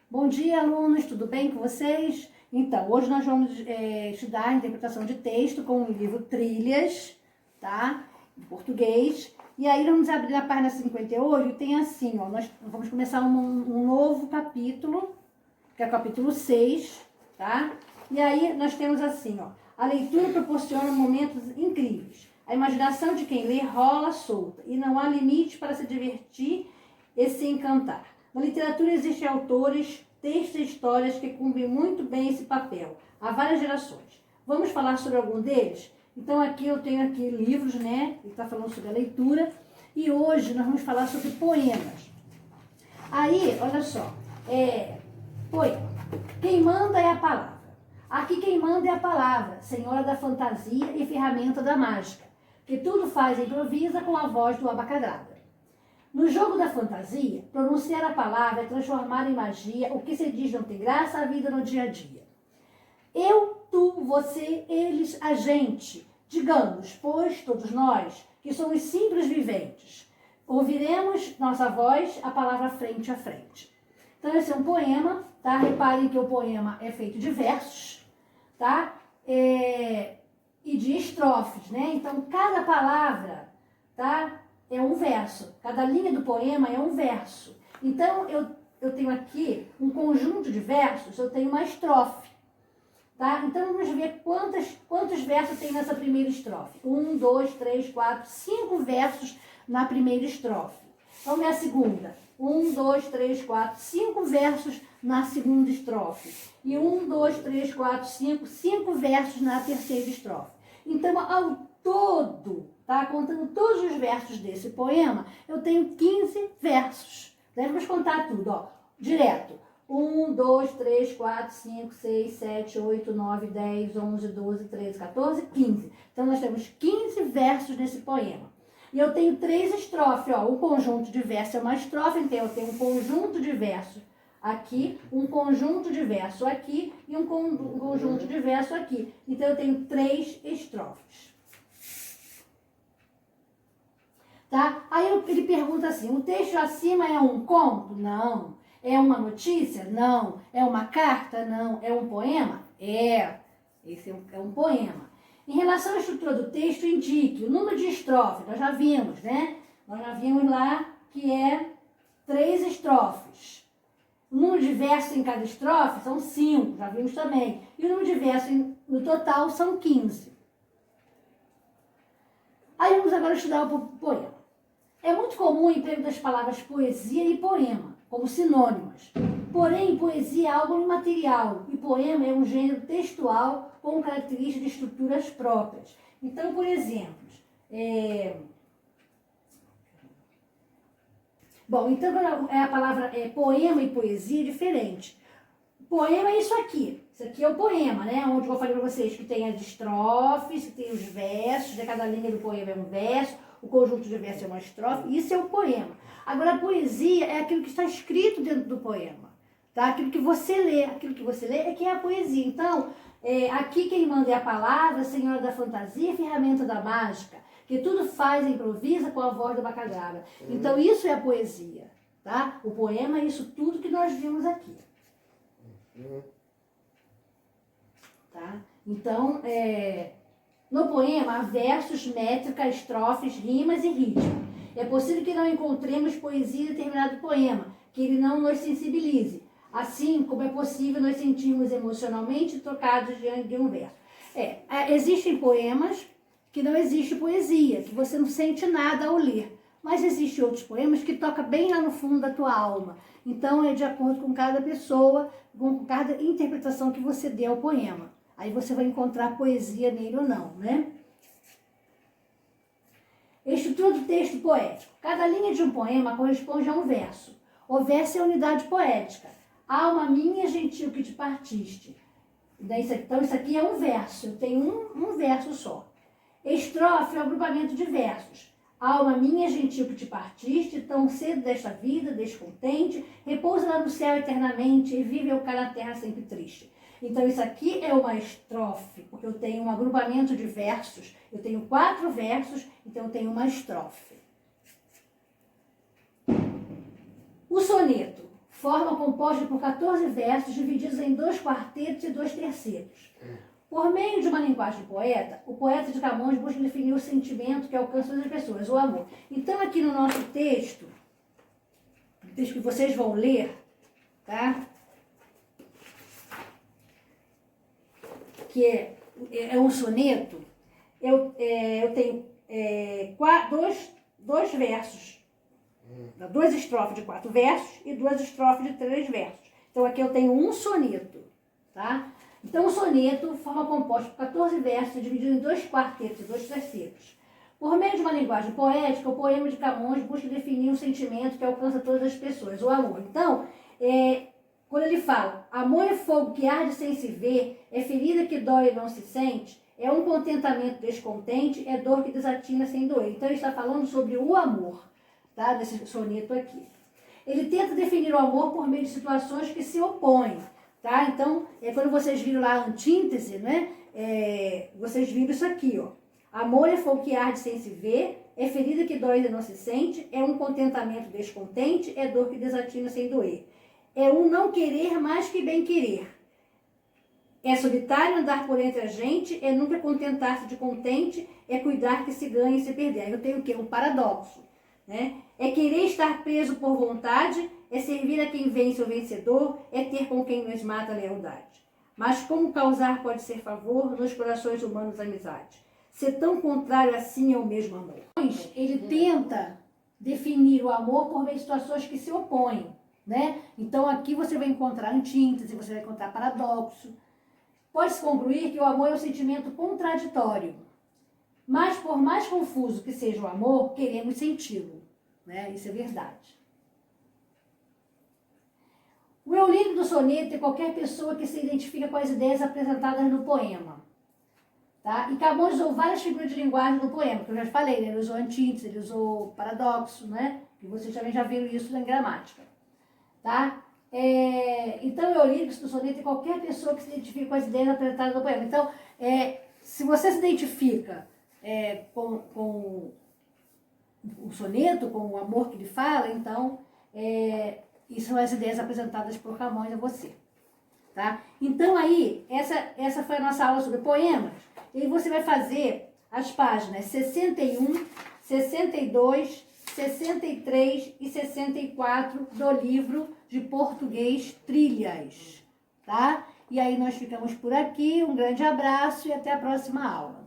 Bom dia, alunos, tudo bem com vocês? Então, hoje nós vamos estudar a interpretação de texto com o livro Trilhas, tá? Em português. E aí vamos abrir a página 58 e tem assim, ó, nós vamos começar um novo capítulo, que é o capítulo 6, tá? E aí nós temos assim, ó, a leitura proporciona momentos incríveis. A imaginação de quem lê rola solta e não há limite para se divertir e se encantar. Na literatura existem autores, textos e histórias que cumprem muito bem esse papel, há várias gerações. Vamos falar sobre algum deles? Então aqui eu tenho aqui livros, né, que está falando sobre a leitura, e hoje nós vamos falar sobre poemas. Aí, olha só, poema. Quem manda é a palavra. Aqui quem manda é a palavra, senhora da fantasia e ferramenta da mágica, que tudo faz e improvisa com a voz do abacadabra. No jogo da fantasia, pronunciar a palavra é transformar em magia o que se diz não ter graça à vida no dia a dia. Eu, tu, você, eles, a gente. Digamos, pois, todos nós, que somos simples viventes. Ouviremos nossa voz, a palavra frente a frente. Então, esse é um poema, tá? Reparem que o poema é feito de versos, tá? E de estrofes, né? Então, cada palavra, tá? É um verso. Cada linha do poema é um verso. Então, eu tenho aqui um conjunto de versos, eu tenho uma estrofe. Tá? Então, vamos ver quantos versos tem nessa primeira estrofe. 1, 2, 3, 4, 5 versos na primeira estrofe. Vamos ver a segunda. 1, 2, 3, 4, 5 versos na segunda estrofe. E 1, 2, 3, 4, 5 versos na terceira estrofe. Então, ao todo, tá? Contando todos os versos desse poema, eu tenho 15 versos. Vamos contar tudo, ó, direto. 1, 2, 3, 4, 5, 6, 7, 8, 9, 10, 11, 12, 13, 14, 15. Então, nós temos 15 versos nesse poema. E eu tenho 3 estrofes, ó. Um conjunto de versos é uma estrofe, então eu tenho um conjunto de versos aqui, um conjunto de verso aqui e um conjunto de verso aqui. Então, eu tenho 3 estrofes. Tá? Aí ele pergunta assim, o texto acima é um conto? Não. É uma notícia? Não. É uma carta? Não. É um poema? É. Esse é um poema. Em relação à estrutura do texto, indique o número de estrofes. Nós já vimos, né? Nós já vimos lá que é 3 estrofes. O número de versos em cada estrofe são 5, já vimos também. E o número de versos no total são 15. Aí vamos agora estudar o poema. É muito comum o emprego das palavras poesia e poema, como sinônimas. Porém, poesia é algo imaterial e poema é um gênero textual com características de estruturas próprias. Então, por exemplo, então a palavra poema e poesia é diferente. Poema é isso aqui. Isso aqui é o poema, né? Onde eu falei para vocês que tem as estrofes, que tem os versos, né? Cada linha do poema é um verso, o conjunto de versos é uma estrofe, isso é o poema. Agora, a poesia é aquilo que está escrito dentro do poema, tá? Aquilo que você lê é que é a poesia. Então, aqui quem manda é a palavra, senhora da fantasia, ferramenta da mágica, que tudo faz e improvisa com a voz da abacadabra. Então, isso é a poesia, tá? O poema é isso tudo que nós vimos aqui. Tá? Então, no poema há versos, métrica, estrofes, rimas e ritmo. É possível que não encontremos poesia em determinado poema, que ele não nos sensibilize, assim como é possível nos sentirmos emocionalmente tocados diante de um verso. Existem poemas que não existe poesia, que você não sente nada ao ler, mas existem outros poemas que tocam bem lá no fundo da tua alma. Então, é de acordo com cada pessoa, com cada interpretação que você dê ao poema. Aí você vai encontrar poesia nele ou não, né? Estrutura do texto poético. Cada linha de um poema corresponde a um verso. O verso é a unidade poética. Alma minha, gentil que te partiste. Então, isso aqui é um verso. Eu tenho um verso só. Estrofe é o agrupamento de versos. Alma minha, gentil que te partiste, tão cedo desta vida, descontente, repousa lá no céu eternamente e vive eu cá na terra sempre triste. Então, isso aqui é uma estrofe, porque eu tenho um agrupamento de versos, eu tenho 4 versos, então eu tenho uma estrofe. O soneto forma composta por 14 versos divididos em 2 quartetos e 2 tercetos. Por meio de uma linguagem poeta, o poeta de Camões busca definir o sentimento que alcança todas as pessoas, o amor. Então, aqui no nosso texto, o texto que vocês vão ler, tá? Que é um soneto, eu tenho dois versos, 2 estrofes de 4 versos e 2 estrofes de 3 versos. Então, aqui eu tenho um soneto, tá? Então, o soneto forma composto por 14 versos, dividido em 2 quartetos e 2 tercetos. Por meio de uma linguagem poética, o poema de Camões busca definir um sentimento que alcança todas as pessoas, o amor. Então, quando ele fala, amor é fogo que arde sem se ver, é ferida que dói e não se sente, é um contentamento descontente, é dor que desatina sem doer. Então, ele está falando sobre o amor, tá? Desse soneto aqui. Ele tenta definir o amor por meio de situações que se opõem. Tá? Então, quando vocês viram lá a antíntese, né? Vocês viram isso aqui, ó. Amor é fogo que arde sem se ver, é ferida que dói e não se sente, é um contentamento descontente, é dor que desatina sem doer. É um não querer mais que bem querer. É solitário andar por entre a gente, é nunca contentar-se de contente, é cuidar que se ganhe e se perder. Aí eu tenho o quê? Um paradoxo, né? É querer estar preso por vontade, é servir a quem vence o vencedor, é ter com quem nos mata a lealdade. Mas como causar pode ser favor nos corações humanos amizade? Ser tão contrário assim é o mesmo amor. Ele tenta definir o amor por meio de situações que se opõem, né? Então aqui você vai encontrar antíntese, você vai encontrar paradoxo. Pode-se concluir que o amor é um sentimento contraditório. Mas por mais confuso que seja o amor, queremos senti-lo, né? Isso é verdade. O eu lírico do soneto é qualquer pessoa que se identifica com as ideias apresentadas no poema. Tá? E Camões usou várias figuras de linguagem no poema, que eu já falei, né? Ele usou antíntese, ele usou paradoxo, né? E vocês também já viram isso na gramática. Tá? Então, o eu lírico do soneto é qualquer pessoa que se identifica com as ideias apresentadas no poema. Então, se você se identifica com o soneto, com o amor que ele fala, então... E são as ideias apresentadas por Camões a você. Tá? Então aí, essa foi a nossa aula sobre poemas. E você vai fazer as páginas 61, 62, 63 e 64 do livro de português Trilhas. Tá? E aí nós ficamos por aqui. Um grande abraço e até a próxima aula.